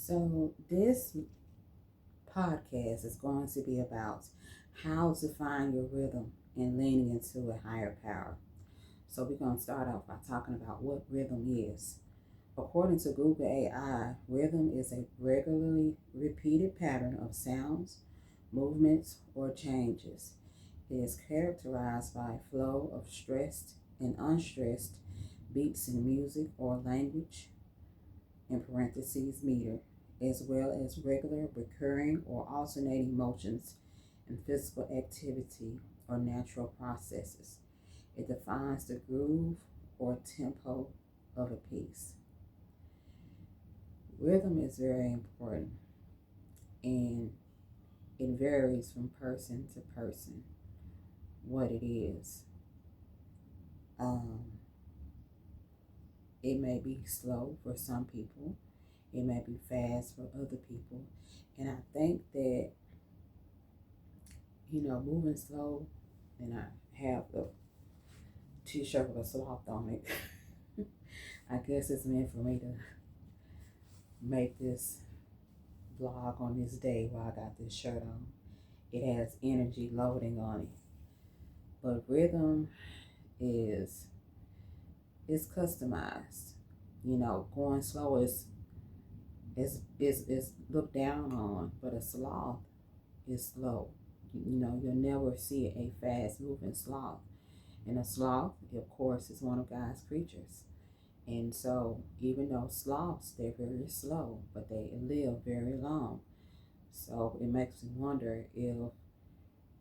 So, this podcast is going to be about how to find your rhythm and leaning into a higher power. So, we're going to start off by talking about what rhythm is. According to Google AI, rhythm is a regularly repeated pattern of sounds, movements, or changes. It is characterized by a flow of stressed and unstressed beats in music or language, in parentheses meter, as well as regular, recurring, or alternating motions in physical activity or natural processes. It defines the groove or tempo of a piece. Rhythm is very important and it varies from person to person what it is. Um, it may be slow for some people, it may be fast for other people, and I think that moving slow, and I have the t-shirt with a sloth on it. I guess it's meant for me to make this vlog on this day while I got this shirt on. It has energy loading on it. But rhythm is customized. Going slow is looked down on, but a sloth is slow. You'll never see a fast moving sloth. And a sloth, of course, is one of God's creatures. And so, even though sloths, they're very slow, but they live very long. So it makes me wonder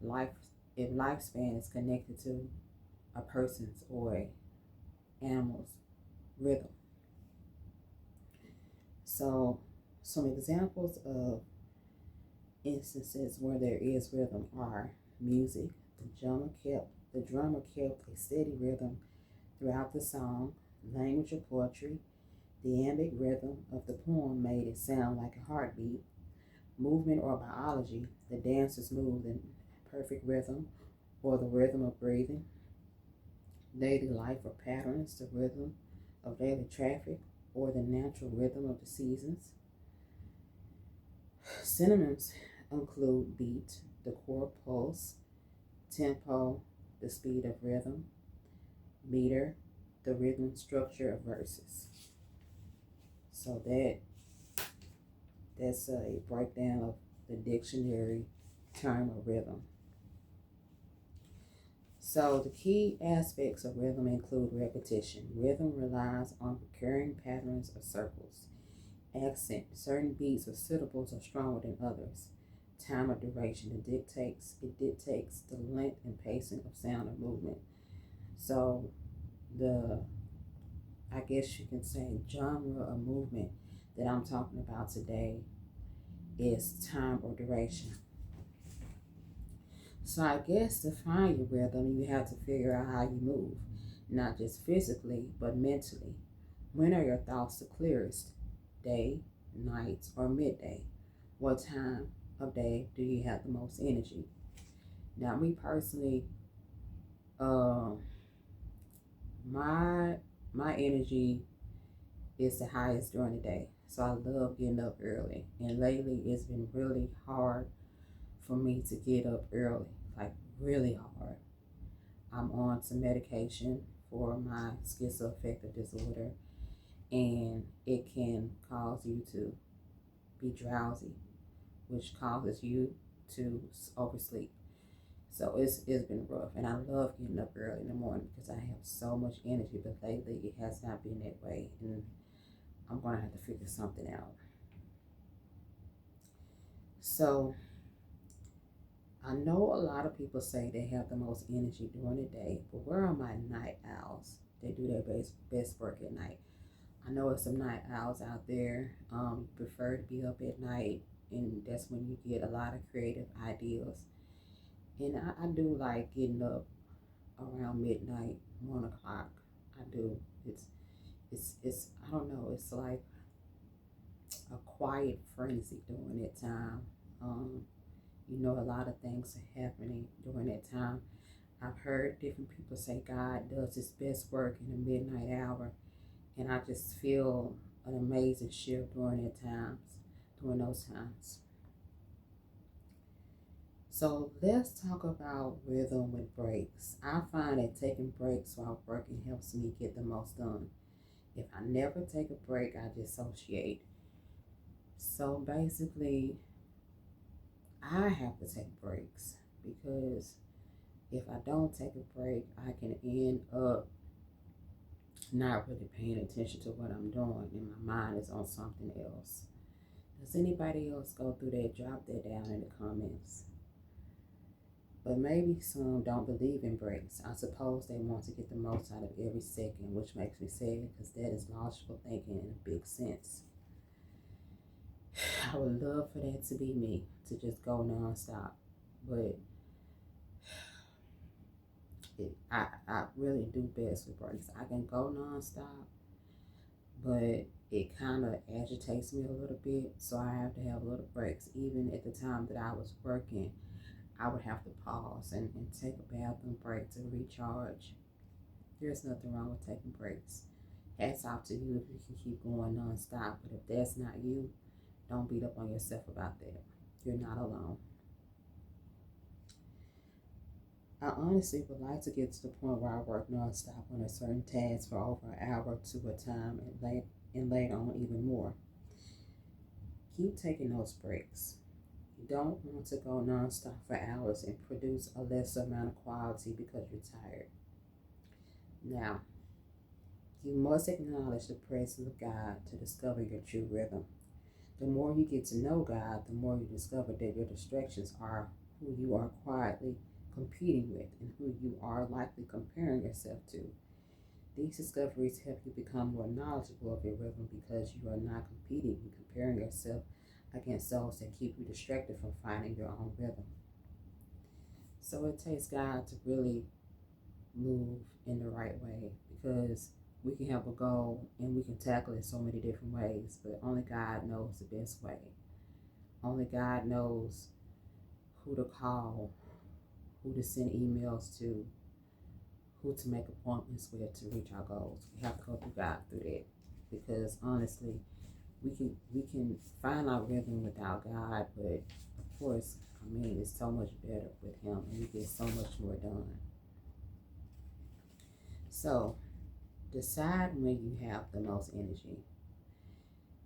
life, if lifespan is connected to a person's or a animal's rhythm. So, some examples of instances where there is rhythm are music. The drummer kept a steady rhythm throughout the song. Language of poetry. The iambic rhythm of the poem made it sound like a heartbeat. Movement or biology. The dancers moved in perfect rhythm or the rhythm of breathing. Daily life or patterns. The rhythm of daily traffic or the natural rhythm of the seasons. Synonyms include beat, the core pulse, tempo, the speed of rhythm, meter, the rhythm structure of verses. So that's a breakdown of the dictionary term of rhythm. So the key aspects of rhythm include repetition. Rhythm relies on recurring patterns of circles. Accent. Certain beats or syllables are stronger than others. Time or duration. It dictates the length and pacing of sound or movement. So the I guess you can say genre of movement that I'm talking about today is time or duration. So I guess to find your rhythm, you have to figure out how you move, not just physically, but mentally. When are your thoughts the clearest? Day, night, or midday? What time of day do you have the most energy? Now, me personally, uh, my my energy is the highest during the day. So I love getting up early. And lately, it's been really hard for me to get up early, like really hard. I'm on some medication for my schizoaffective disorder, and it can cause you to be drowsy, which causes you to oversleep. So it's been rough, and I love getting up early in the morning because I have so much energy. But lately, it has not been that way, and I'm gonna have to figure something out. So I know a lot of people say they have the most energy during the day, but where are my night owls? They do their best work at night. I know it's some night owls out there. Prefer to be up at night, and that's when you get a lot of creative ideas. And I do like getting up around midnight, 1 o'clock. I do. It's I don't know. It's like a quiet frenzy during that time. Um, a lot of things are happening during that time. I've heard different people say God does his best work in the midnight hour, and I just feel an amazing shift during that time. during those times. So let's talk about rhythm with breaks. I find that taking breaks while working helps me get the most done. If I never take a break, I dissociate. So basically, I have to take breaks because if I don't take a break, I can end up not really paying attention to what I'm doing and my mind is on something else. Does anybody else go through that? Drop that down in the comments. But maybe some don't believe in breaks. I suppose they want to get the most out of every second, which makes me sad because that is logical thinking in a big sense. I would love for that to be me, to just go nonstop. But I really do best with breaks. I can go nonstop, but it kind of agitates me a little bit, so I have to have little breaks. Even at the time that I was working, I would have to pause and take a bathroom break to recharge. There's nothing wrong with taking breaks. Hats off to you if you can keep going nonstop, but if that's not you, don't beat up on yourself about that. You're not alone. I honestly would like to get to the point where I work nonstop on a certain task for over an hour to a time and later on even more. Keep taking those breaks. You don't want to go nonstop for hours and produce a lesser amount of quality because you're tired. Now, you must acknowledge the presence of God to discover your true rhythm. The more you get to know God, the more you discover that your distractions are who you are quietly competing with and who you are likely comparing yourself to. These discoveries help you become more knowledgeable of your rhythm because you are not competing and comparing yourself against those that keep you distracted from finding your own rhythm. So it takes God to really move in the right way because we can have a goal and we can tackle it so many different ways, but only God knows the best way. Only God knows who to call, who to send emails to, who to make appointments with to reach our goals. We have to go through God through that because honestly, we can find our rhythm without God, but of course, it's so much better with Him and we get so much more done. So, decide when you have the most energy.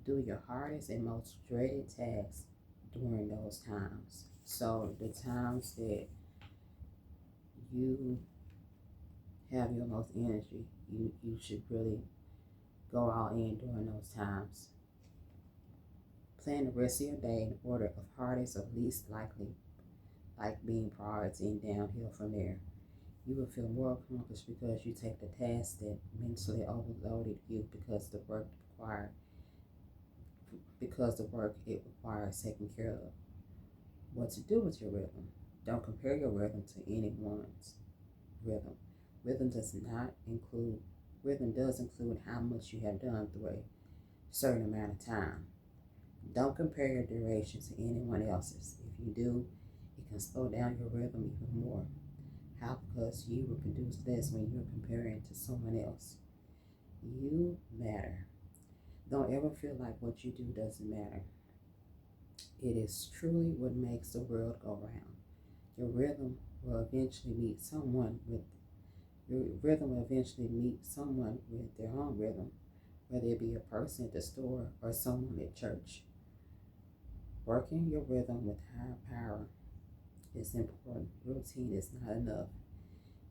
Do your hardest and most dreaded tasks during those times. So, the times that you have your most energy, you should really go all in during those times. Plan the rest of your day in order of hardest of least likely, like being priority and downhill from there. You will feel more accomplished because you take the tasks that mentally overloaded you because the work it requires taking care of. What to do with your rhythm. Don't compare your rhythm to anyone's rhythm. Rhythm does include how much you have done through a certain amount of time. Don't compare your duration to anyone else's. If you do, it can slow down your rhythm even more. How? Because you will produce less when you're comparing to someone else. You matter. Don't ever feel like what you do doesn't matter. It is truly what makes the world go round. Your rhythm will eventually meet someone with their own rhythm, whether it be a person at the store or someone at church. Working your rhythm with higher power is important. Routine is not enough.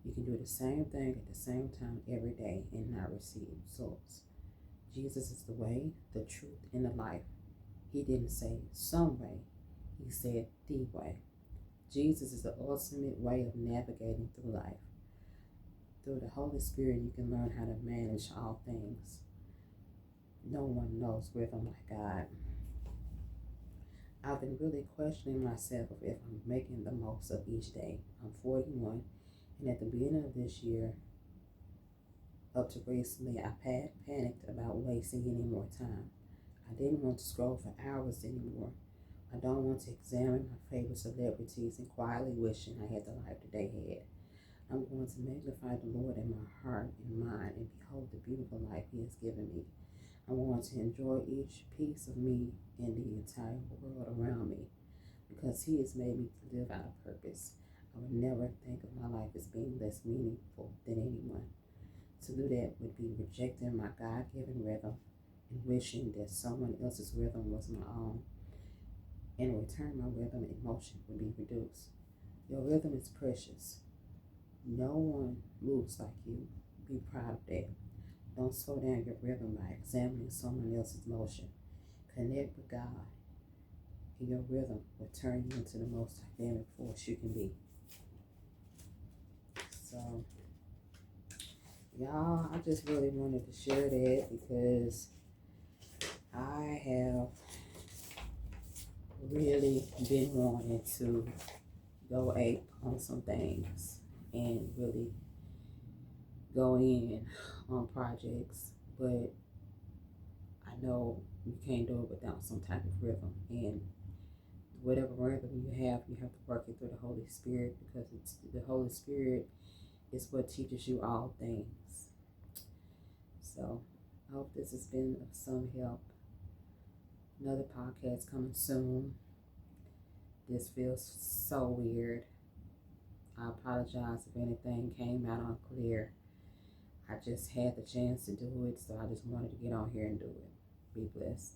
You can do the same thing at the same time every day and not receive results. Jesus is the way, the truth, and the life. He didn't say some way, he said the way. Jesus is the ultimate way of navigating through life. Through the Holy Spirit, you can learn how to manage all things. No one knows rhythm like God. I've been really questioning myself of if I'm making the most of each day. I'm 41, and at the beginning of this year, up to recently, I panicked about wasting any more time. I didn't want to scroll for hours anymore. I don't want to examine my favorite celebrities and quietly wishing I had the life that they had. I'm going to magnify the Lord in my heart and mind and behold the beautiful life He has given me. I want to enjoy each piece of me and the entire world around me because He has made me to live out a purpose. I would never think of my life as being less meaningful than anyone. To do that would be rejecting my God given rhythm and wishing that someone else's rhythm was my own. In return, my rhythm and motion would be reduced. Your rhythm is precious. No one moves like you. Be proud of that. Don't slow down your rhythm by examining someone else's motion. Connect with God, and your rhythm will turn you into the most dynamic force you can be. So, y'all, I just really wanted to share that because I have really been wanting to go ape on some things and really go in on projects, but I know you can't do it without some type of rhythm. And whatever rhythm you have to work it through the Holy Spirit because it's the Holy Spirit is what teaches you all things. So I hope this has been of some help. Another podcast coming soon. This feels so weird. I apologize if anything came out unclear. I just had the chance to do it, so I just wanted to get on here and do it. Be blessed.